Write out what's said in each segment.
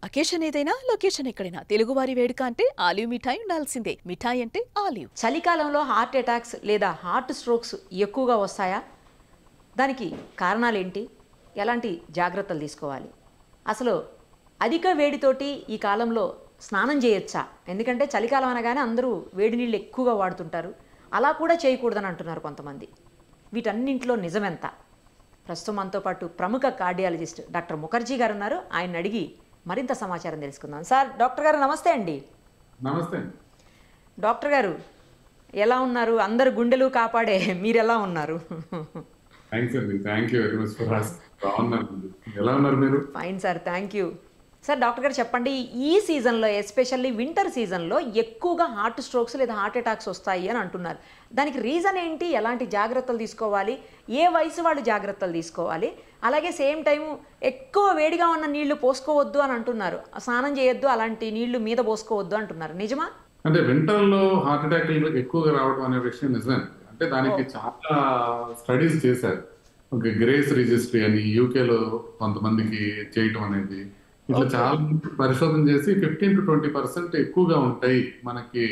Occasion ఏదైనా location ఎక్కడైనా తెలుగువారి వేడుక అంటే ఆలివ్ మిఠాయి ఉండాల్సిందే. మిఠాయి అంటే ఆలివ్. చలికాలంలో హార్ట్ అటాక్స్ లేదా హార్ట్ స్ట్రోక్స్ ఎక్కువగా వస్తాయా? దానికి కారణాలేంటి? ఎలాంటి జాగ్రత్తలు తీసుకోవాలి? అసలు అధిక వేడితోటి ఈ కాలంలో స్నానం చేయొచ్చా? ఎందుకంటే చలికాలం అనగానే అందరూ వేడి నీళ్ళు ఎక్కువగా వాడుతుంటారు. అలా కూడా చేయకూడదని అంటున్నారు కొంతమంది. వీటన్నింటిలో నిజమెంత? ప్రస్తుతం మనతో పాటు ప్రముఖ కార్డియాలజిస్ట్ డాక్టర్ ముఖర్జీ గారు ఉన్నారు. ఆయన అడిగి మరింత సమాచారం తెలుసుకుందాం. సార్, డాక్టర్ గారు నమస్తే అండి. నమస్తే. డాక్టర్ గారు ఎలా ఉన్నారు? అందరు గుండెలు కాపాడే మీరు ఎలా ఉన్నారు? థ్యాంక్స్ అండి. Thank you very much for asking. బాగున్నాను. ఎలా ఉన్నారు మీరు? Fine sir, thank you. Sir, doctor గారు చెప్పండి, ఈ సీజన్లో ఎస్పెషల్లీ వింటర్ సీజన్లో ఎక్కువగా హార్ట్ స్ట్రోక్స్ లేదా హార్ట్ అటాక్స్ వస్తాయి అని అంటున్నారు. దానికి రీజన్ ఏంటి? ఎలాంటి జాగ్రత్తలు తీసుకోవాలి? ఏ వయసు వాళ్ళు జాగ్రత్తలు తీసుకోవాలి? అలాగే సేమ్ టైము ఎక్కువ వేడిగా ఉన్న నీళ్లు పోసుకోవద్దు అని అంటున్నారు. స్నానం చేయొద్దు, అలాంటి నీళ్లు మీద పోసుకోవద్దు అంటున్నారు. నిజమా? అంటే వింటర్లో హార్ట్ అటాక్లు ఎక్కువగా రావడం అనే విషయం నిజమే. అంటే దానికి చాలా స్టడీస్ చేశారు. ఒక గ్రేస్ రిజిస్ట్రీ అని యూకేలో కొంతమందికి చేయటం అనేది, ఇట్లా చాలా పరిశోధన చేసి 15 to 20% ఎక్కువగా ఉంటాయి మనకి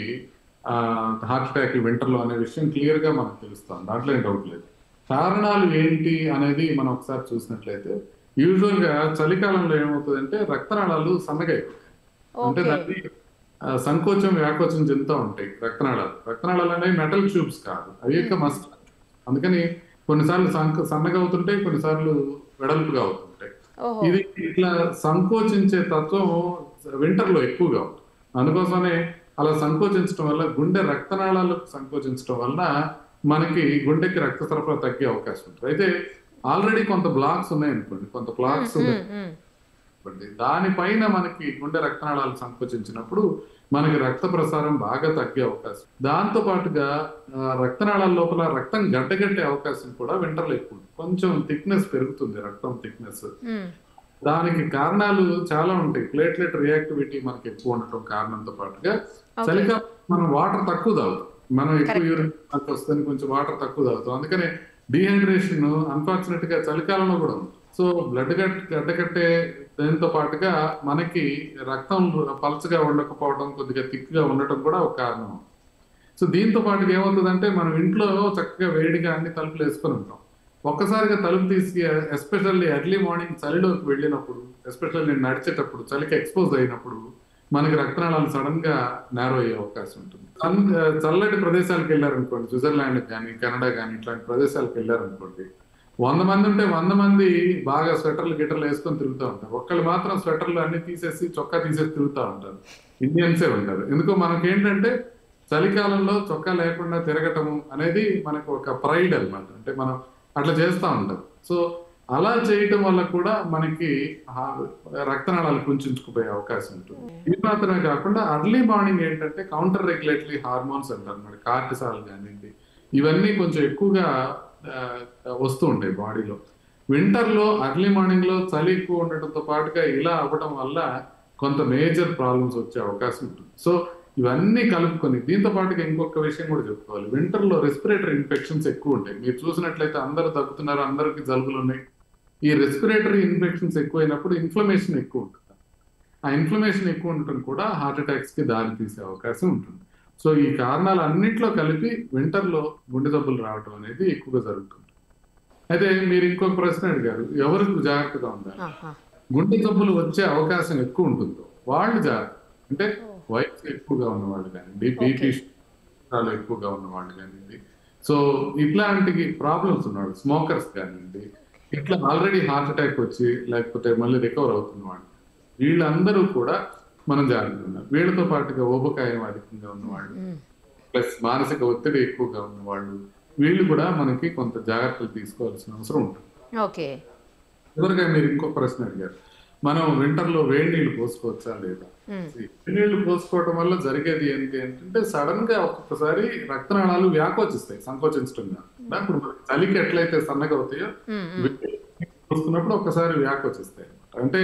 హార్ట్ అటాక్ వింటర్లో అనే విషయం క్లియర్ గా మనకు తెలుస్తుంది. దాంట్లో ఏం డౌట్ లేదు. కారణాలు ఏంటి అనేది మనం ఒకసారి చూసినట్లయితే, యూజువల్ గా చలికాలంలో ఏమవుతుందంటే రక్తనాళాలు సన్నగైపోతాయి. అంటే దాన్ని సంకోచం వ్యాకోచం చెందుతూ ఉంటాయి రక్తనాళాలు అనేవి మెటల్ ట్యూబ్స్ కాదు, అవి యొక్క మస్ట్. అందుకని కొన్నిసార్లు సన్నగా అవుతుంటాయి, కొన్నిసార్లు వెడల్పుగా అవుతుంటాయి. ఇది ఇట్లా సంకోచించే తత్వం వింటర్ లో ఎక్కువగా ఉంటుంది. అందుకోసమే అలా సంకోచించడం వల్ల గుండె రక్తనాళాలకు సంకోచించడం వల్ల మనకి గుండెకి రక్త సరఫరా తగ్గే అవకాశం ఉంటుంది. అయితే ఆల్రెడీ కొంత బ్లాక్స్ ఉన్నాయనుకోండి, కొంత బ్లాక్స్ దానిపైన మనకి గుండె రక్తనాళాలు సంకోచించినప్పుడు మనకి రక్త ప్రసారం బాగా తగ్గే అవకాశం, దాంతో పాటుగా రక్తనాళాల లోపల రక్తం గడ్డగట్టే అవకాశం కూడా వింటర్లో ఎక్కువ. కొంచెం థిక్నెస్ పెరుగుతుంది, రక్తం థిక్నెస్. దానికి కారణాలు చాలా ఉంటాయి. ప్లేట్లెట్ రియాక్టివిటీ మనకి ఎక్కువ ఉండటం కారణంతో పాటుగా చలికాలం మనం వాటర్ తక్కువ తాగుతాం. మనం ఎక్కువ యూరిన్ వస్తుంది, కొంచెం వాటర్ తక్కువ తాగుతాం. అందుకనే డీహైడ్రేషన్ అన్ఫార్చునేట్ గా చలికాలంలో కూడా ఉంది. సో బ్లడ్ గడ్డకట్టే దాంతో పాటుగా మనకి రక్తం పల్చగా ఉండకపోవడం, కొద్దిగా థిక్గా ఉండటం కూడా ఒక కారణం. సో దీంతో పాటుగా ఏమవుతుందంటే మనం ఇంట్లో చక్కగా వేడిగా అన్ని తలుపులు వేసుకొని ఉంటాం. ఒక్కసారిగా తలుపు తీసి ఎస్పెషల్లీ ఎర్లీ మార్నింగ్ చలిలోకి వెళ్ళినప్పుడు, ఎస్పెషల్లీ నడిచేటప్పుడు చలికి ఎక్స్పోజ్ అయినప్పుడు మనకి రక్తనాళాలు సడన్ గా నేరో అయ్యే అవకాశం ఉంటుంది. చల్లటి ప్రదేశాలకు వెళ్ళారనుకోండి, స్విట్జర్లాండ్ కానీ కెనడా కానీ ఇట్లాంటి ప్రదేశాలకు వెళ్ళారనుకోండి, 100 మంది ఉంటే 100 మంది బాగా స్వెటర్లు గిటర్లు వేసుకొని తిరుగుతూ ఉంటారు. ఒక్కళ్ళు మాత్రం స్వెటర్లు అన్ని తీసేసి చొక్కా తీసేసి తిరుగుతూ ఉంటారు. ఇండియన్సే ఉంటారు. ఎందుకో మనకేంటంటే చలికాలంలో చొక్కా లేకుండా తిరగటము అనేది మనకు ఒక ప్రైడ్ అనమాట. అంటే మనం అట్లా చేస్తూ ఉంటాం. సో అలా చేయటం వల్ల కూడా మనకి రక్తనాళాలు కుంచుకుపోయే అవకాశం ఉంటుంది. ఇది మాత్రమే కాకుండా అర్లీ మార్నింగ్ ఏంటంటే కౌంటర్ రెగ్యులేటరీ హార్మోన్స్ అంటారు అన్నమాట. కార్టిసాల్ కానివ్వండి, ఇవన్నీ కొంచెం ఎక్కువగా వస్తూ ఉంటాయి బాడీలో. వింటర్ లో అర్లీ మార్నింగ్ లో చలి ఎక్కువ ఉండటంతో పాటుగా ఇలా అవ్వడం వల్ల కొంత మేజర్ ప్రాబ్లమ్స్ వచ్చే అవకాశం ఉంటుంది. సో ఇవన్నీ కలుపుకొని దీంతో పాటుగా ఇంకొక విషయం కూడా చెప్పుకోవాలి. వింటర్ లో రెస్పిరేటరీ ఇన్ఫెక్షన్స్ ఎక్కువ ఉంటాయి. మీరు చూసినట్లయితే అందరూ తగ్గుతున్నారు, అందరికి జలుబులు ఉన్నాయి. ఈ రెస్పిరేటరీ ఇన్ఫెక్షన్స్ ఎక్కువైనప్పుడు ఇన్ఫ్లమేషన్ ఎక్కువ ఉంటుంది. ఆ ఇన్ఫ్లమేషన్ ఎక్కువ ఉండటం కూడా హార్ట్ అటాక్స్ కి దారి తీసే అవకాశం ఉంటుంది. సో ఈ కారణాలు అన్నింటిలో కలిపి వింటర్ లో గుండె జబ్బులు రావడం అనేది ఎక్కువగా జరుగుతుంది. అయితే మీరు ఇంకొక ప్రశ్న అడిగారు, ఎవరికి జాగ్రత్తగా ఉండాలి? గుండె జబ్బులు వచ్చే అవకాశం ఎక్కువ ఉంటుందో వాళ్ళు జాగ్రత్త. అంటే వయసు ఎక్కువగా ఉన్నవాళ్ళు కానివ్వండి, బీపీ ఎక్కువగా ఉన్నవాళ్ళు కానివ్వండి, సో ఇట్లాంటి ప్రాబ్లమ్స్ ఉన్నవాళ్ళు, స్మోకర్స్ కానివ్వండి, ఇట్లా ఆల్రెడీ హార్ట్ అటాక్ వచ్చి లేకపోతే మళ్ళీ రికవర్ అవుతున్న వాళ్ళు, వీళ్ళందరూ కూడా మనం జాగ్రత్తగా ఉన్నారు. వీళ్ళతో పాటుగా ఊబకాయం అధికంగా ఉన్నవాళ్ళు, ప్లస్ మానసిక ఒత్తిడి ఎక్కువగా ఉన్నవాళ్ళు, వీళ్ళు కూడా మనకి కొంత జాగ్రత్తలు తీసుకోవాల్సిన అవసరం ఉంటుంది. ఓకే. చివరిగా మీరు ఇంకో ప్రశ్న అడిగారు, మనం వింటర్ లో వేడి నీళ్లు పోసుకోవచ్చా లేదా? వేడి నీళ్లు పోసుకోవడం వల్ల జరిగేది ఏంటి అంటే సడన్ గా ఒక్కొక్కసారి రక్తనాళాలు వ్యాకోచిస్తాయి సంకోచించడం. ఇప్పుడు చలికి ఎట్లయితే సన్నగా అవుతాయో పోసుకున్నప్పుడు ఒక్కసారి వ్యాకోచిస్తాయి అనమాట. అంటే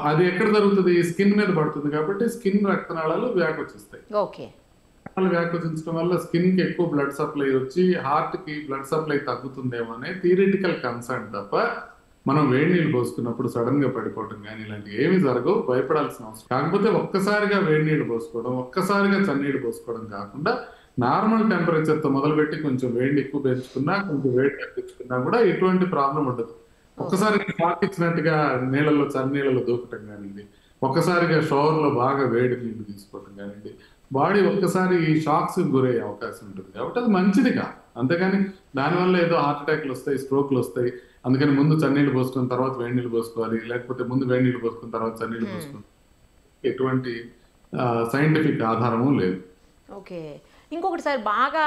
అది ఎక్కడ జరుగుతుంది? స్కిన్ మీద పడుతుంది కాబట్టి స్కిన్ రక్తనాళాలు వ్యాకోచిస్తాయి. వ్యాకోచించడం వల్ల స్కిన్ కి ఎక్కువ బ్లడ్ సప్లై వచ్చి హార్ట్ కి బ్లడ్ సప్లై తగ్గుతుందేమో అనే థియరిటికల్ కన్సర్న్ తప్ప మనం వేడి నీళ్ళు పోసుకున్నప్పుడు సడన్ గా పడిపోవటం కానీ ఇలాంటివి ఏమి జరగవు, భయపడాల్సిన అవసరం. కాకపోతే ఒక్కసారిగా వేడి నీళ్ళు పోసుకోవడం, ఒక్కసారిగా చన్నీళ్ళు పోసుకోవడం కాకుండా నార్మల్ టెంపరేచర్ తో మొదలుపెట్టి కొంచెం వేడి ఎక్కువ పెంచుకున్నా, కొంచెం వేడి తగ్గించుకున్నా కూడా ఎటువంటి ప్రాబ్లం ఉండదు. ఒక్కసారిగా షాక్ ఇచ్చినట్టుగా నీళ్ళలో చన్నీళ్ళలో దూకటం కానివ్వండి, ఒక్కసారిగా షవర్ లో బాగా వేడి నీళ్లు తీసుకోవటం కానివ్వండి, బాడీ ఒక్కసారి ఈ షాక్స్ గురయ్యే అవకాశం ఉంటుంది. కాబట్టి అది మంచిది కాదు. అంతేగాని దానివల్ల ఏదో హార్ట్ అటాక్లు వస్తాయి, స్ట్రోక్లు వస్తాయి, అందుకని ముందు చన్నీళ్ళు పోసుకున్న తర్వాత వేడి నీళ్ళు పోసుకోవాలి, లేకపోతే ముందు వేడి నీళ్ళు పోసుకున్న తర్వాత చన్నీళ్ళు పోసుకోవాలి, ఎటువంటి సైంటిఫిక్ ఆధారము లేదు. ఓకే. ఇంకొకటి సార్, బాగా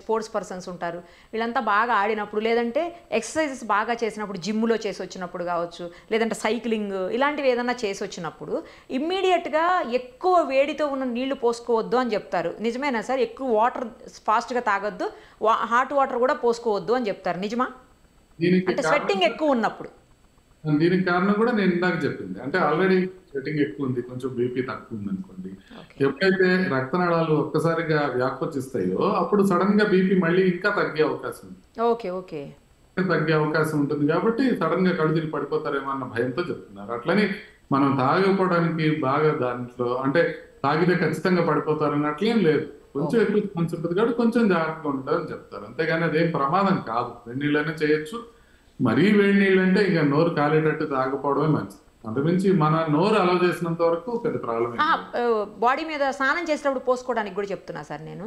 స్పోర్ట్స్ పర్సన్స్ ఉంటారు, వీళ్ళంతా బాగా ఆడినప్పుడు లేదంటే ఎక్సర్సైజెస్ బాగా చేసినప్పుడు, జిమ్లో చేసి వచ్చినప్పుడు కావచ్చు, లేదంటే సైక్లింగ్ ఇలాంటివి ఏదన్నా చేసి వచ్చినప్పుడు ఇమ్మీడియట్గా ఎక్కువ వేడితో ఉన్న నీళ్లు పోసుకోవద్దు అని చెప్తారు. నిజమేనా సార్? ఎక్కువ వాటర్ ఫాస్ట్గా తాగొద్దు, హాట్ వాటర్ కూడా పోసుకోవద్దు అని చెప్తారు. నిజమా? అంటే స్వెట్టింగ్ ఎక్కువ ఉన్నప్పుడు. దీనికి కారణం కూడా నేను ఇందాక చెప్పింది. అంటే ఆల్రెడీ స్వెట్టింగ్ ఎక్కువ ఉంది, కొంచెం బీపీ తక్కువ ఉంది అనుకోండి, ఎప్పుడైతే రక్తనాళాలు ఒక్కసారిగా వ్యాకోచిస్తాయో అప్పుడు సడన్ గా బీపీ మళ్ళీ ఇంకా తగ్గే అవకాశం ఉంది. Okay okay. తగ్గే అవకాశం ఉంటుంది. కాబట్టి సడన్ గా కళ్ళు తిరిగి పడిపోతారేమో అన్న భయంతో చెప్తున్నారు. అట్లని మనం తాగిపోవడానికి బాగా దాంట్లో అంటే తాగితే ఖచ్చితంగా పడిపోతారు అన్నట్లేం లేదు. కొంచెం ఎక్కువ ఛాన్స్ ఉంటుంది కాబట్టి కొంచెం జాగ్రత్తగా ఉంటారని చెప్తారు. అంతేగాని అదేం ప్రమాదం కాదు. వేడి నీళ్ళైనా చేయొచ్చు. మరీ వేడి నీళ్ళు అంటే ఇక నోరు కాలేటట్టు తాగకపోవడమే మంచిది. అంతమించి మన నోరు అలౌ చేసినంత వరకు పెద్ద ప్రాబ్లం. బాడీ మీద స్నానం చేసినప్పుడు పోసుకోవడానికి కూడా చెప్తున్నా సార్ నేను.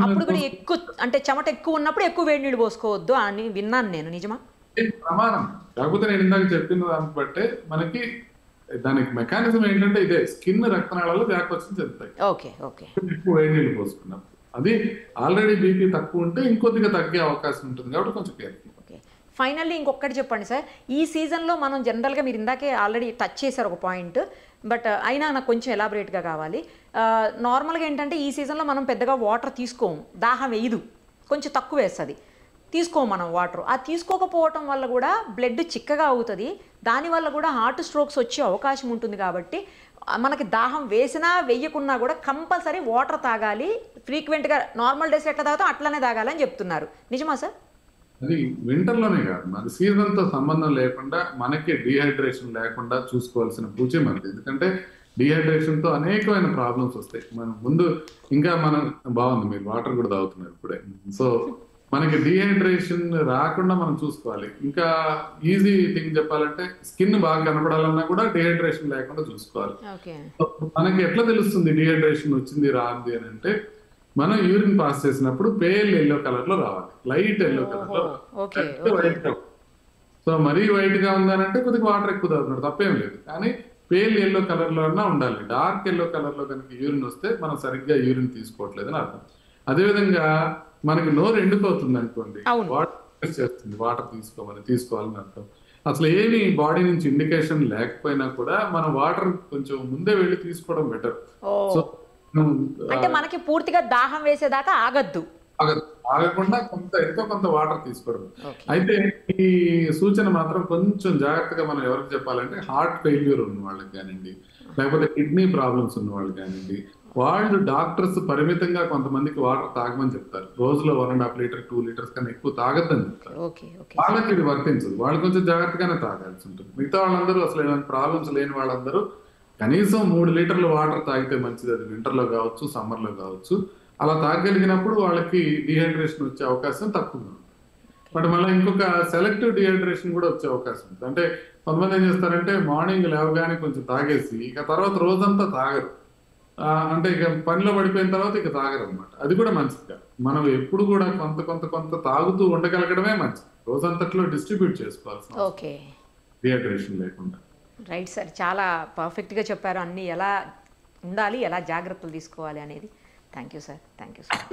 అప్పుడు కూడా ఎక్కువ అంటే చెమట ఎక్కువ ఉన్నప్పుడు ఎక్కువ వేడి నీళ్ళు పోసుకోవద్దు అని విన్నాను నేను. నిజమా? ప్రమాదం. కాకపోతే నేను ఇందాక చెప్పిన దాన్ని బట్టే మనకి దానికి మెకానిజం ఏంటంటే ఇదే, స్కిన్ రక్తనాళాలు వ్యాకోచం చెందుతాయి. Okay okay. ఎక్కువ వేడి నీళ్ళు పోసుకున్నప్పుడు అది ఆల్రెడీ బీపీ తక్కువ ఉంటే ఇంకొద్దిగా తగ్గే అవకాశం ఉంటుంది. కాబట్టి కొంచెం కేర్ఫుల్. ఫైనల్లీ ఇంకొకటి చెప్పండి సార్. ఈ సీజన్లో మనం జనరల్గా మీరు ఇందాకే ఆల్రెడీ టచ్ చేశారు ఒక పాయింట్, బట్ అయినా నాకు కొంచెం ఎలాబరేట్గా కావాలి. నార్మల్గా ఏంటంటే ఈ సీజన్లో మనం పెద్దగా వాటర్ తీసుకోము, దాహం వేయదు, కొంచెం తక్కువ వేస్తుంది, తీసుకోము మనం వాటర్. ఆ తీసుకోకపోవటం వల్ల కూడా బ్లడ్ చిక్కగా అవుతుంది, దానివల్ల కూడా హార్ట్ స్ట్రోక్స్ వచ్చే అవకాశం ఉంటుంది. కాబట్టి మనకి దాహం వేసినా వేయకున్నా కూడా కంపల్సరీ వాటర్ తాగాలి, ఫ్రీక్వెంట్గా. నార్మల్ డేస్ ఎట్లా తాగుతాం అట్లానే తాగాలని చెప్తున్నారు. నిజమా సార్? అది వింటర్లోనే కాదు, మన సీజన్తో సంబంధం లేకుండా మనకి డిహైడ్రేషన్ లేకుండా చూసుకోవాల్సిన పూచే మనది. ఎందుకంటే డిహైడ్రేషన్తో అనేకమైన ప్రాబ్లమ్స్ వస్తాయి. మనం ముందు ఇంకా మనం బాగుంది, మీరు వాటర్ కూడా తాగుతున్నారు ఇప్పుడే. సో మనకి డిహైడ్రేషన్ రాకుండా మనం చూసుకోవాలి. ఇంకా ఈజీ థింగ్ చెప్పాలంటే స్కిన్ బాగా కనపడాలన్నా కూడా డిహైడ్రేషన్ లేకుండా చూసుకోవాలి. మనకి ఎట్లా తెలుస్తుంది డిహైడ్రేషన్ వచ్చింది రాంది అని అంటే, మనం యూరిన్ పాస్ చేసినప్పుడు పేల్ ఎల్లో కలర్ లో రావాలి, లైట్ ఎల్లో కలర్ లో వైట్ గా. సో మరీ వైట్ గా ఉందనంటే కొద్దిగా వాటర్ ఎక్కువ తాగుతున్నాడు, తప్పేం లేదు. కానీ పేల్ ఎల్లో కలర్ లో అన్నా ఉండాలి. డార్క్ ఎల్లో కలర్ లో కనుక యూరిన్ వస్తే మనం సరిగ్గా యూరిన్ తీసుకోవట్లేదు అని అర్థం. అదేవిధంగా మనకి నోరు ఎండిపోతుంది అనుకోండి, వాటర్ చేస్తుంది, వాటర్ తీసుకోవాలని అర్థం. అసలు ఏమి బాడీ నుంచి ఇండికేషన్ లేకపోయినా కూడా మనం వాటర్ కొంచెం ముందే వెళ్ళి తీసుకోవడం బెటర్. సో అంటే మనకి పూర్తిగా దాహం వేసేదాకా ఆగకుండా ఎంతో కొంత వాటర్ తీసుకోవడం. అయితే ఈ సూచన మాత్రం కొంచెం జాగ్రత్తగా మనం ఎవరికి చెప్పాలంటే, హార్ట్ ఫెయిల్యూర్ ఉన్న వాళ్ళకి కానివ్వండి, లేకపోతే కిడ్నీ ప్రాబ్లమ్స్ ఉన్న వాళ్ళు కానివ్వండి, వాళ్ళు డాక్టర్స్ పరిమితంగా కొంతమందికి వాటర్ తాగమని చెప్తారు. రోజులో 1.5 లీటర్ 2 లీటర్స్ కన్నా ఎక్కువ తాగద్దని చెప్తారు. వాళ్ళకి ఇది వర్తించదు, వాళ్ళు కొంచెం జాగ్రత్తగానే తాగాల్సి ఉంటుంది. మిగతా వాళ్ళందరూ అసలు ఇలాంటి ప్రాబ్లమ్స్ లేని వాళ్ళందరూ కనీసం 3 లీటర్లు వాటర్ తాగితే మంచిది. అది వింటర్లో కావచ్చు, సమ్మర్లో కావచ్చు. అలా తాగలిగినప్పుడు వాళ్ళకి డిహైడ్రేషన్ వచ్చే అవకాశం తక్కువ ఉంది. బట్ మళ్ళీ ఇంకొక సెలెక్టివ్ డిహైడ్రేషన్ కూడా వచ్చే అవకాశం ఉంది. అంటే కొంతమంది ఏం చేస్తారంటే మార్నింగ్ లేవగానే కొంచెం తాగేసి ఇక తర్వాత రోజంతా తాగరు. అంటే ఇక పనిలో పడిపోయిన తర్వాత ఇక తాగరు అనమాట. అది కూడా మంచిది కాదు. మనం ఎప్పుడు కూడా కొంత తాగుతూ ఉండగలగడమే మంచిది. రోజంతట్లో డిస్ట్రిబ్యూట్ చేసుకోవాల్సి, డిహైడ్రేషన్ లేకుండా. రైట్ సార్, చాలా పర్ఫెక్ట్గా చెప్పారు అన్నీ, ఎలా ఉండాలి, ఎలా జాగ్రత్తలు తీసుకోవాలి అనేది. Thank you sir.